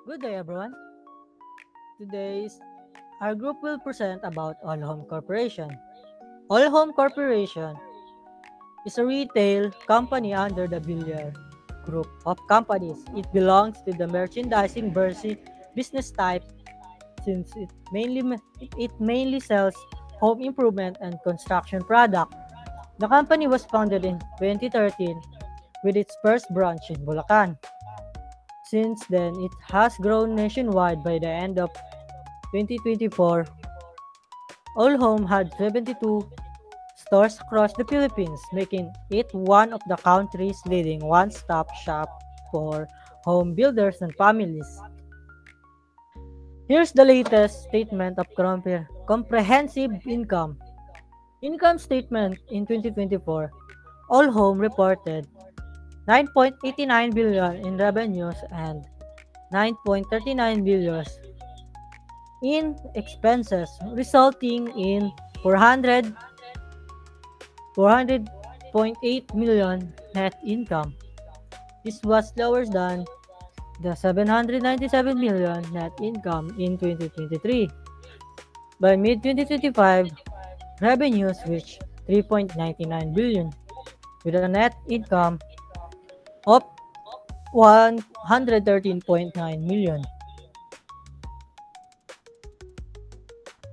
Good day, everyone. Today's our group will present about All Home Corporation. All Home Corporation is a retail company under the Villiers Group of companies. It belongs to the merchandising business type since it mainly sells home improvement and construction product. The company was founded in 2013 with its first branch in Bulacan. Since then, it has grown nationwide. By the end of 2024, All Home had 72 stores across the Philippines, making it one of the country's leading one-stop shop for home builders and families. Here's the latest statement of comprehensive income. Income statement in 2024. All Home reported 9.89 billion in revenues and 9.39 billion in expenses, resulting in 400.8 million net income. This was lower than the 797 million net income in 2023. By mid-2025, revenues reached 3.99 billion with a net income of 113.9 million.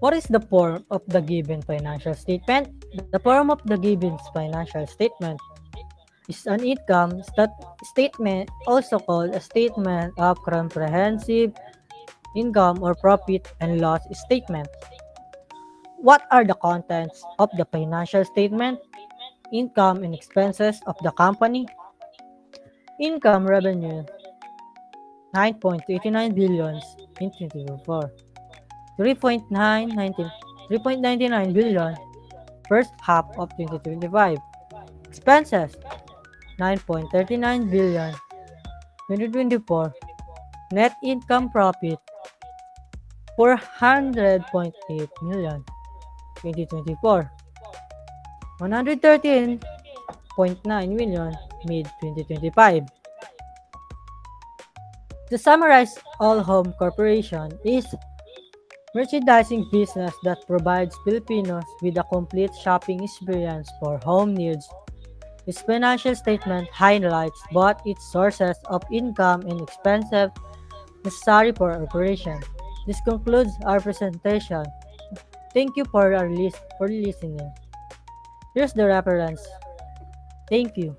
What is the form of the given financial statement? The form of the given financial statement is an income statement, also called a statement of comprehensive income or profit and loss statement. What are the contents of the financial statement? Income and expenses of the company. Income revenue 9.89 billion in 2024. 3.99 billion first half of 2025. Expenses 9.39 billion 2024. Net income profit 400.8 million 2024. 113.9 million mid 2025. To summarize, All Home Corporation is merchandising business that provides Filipinos with a complete shopping experience for home needs. Its financial statement highlights both its sources of income and expenses necessary for operation. This concludes our presentation. Thank you for listening. Here's the reference. Thank you.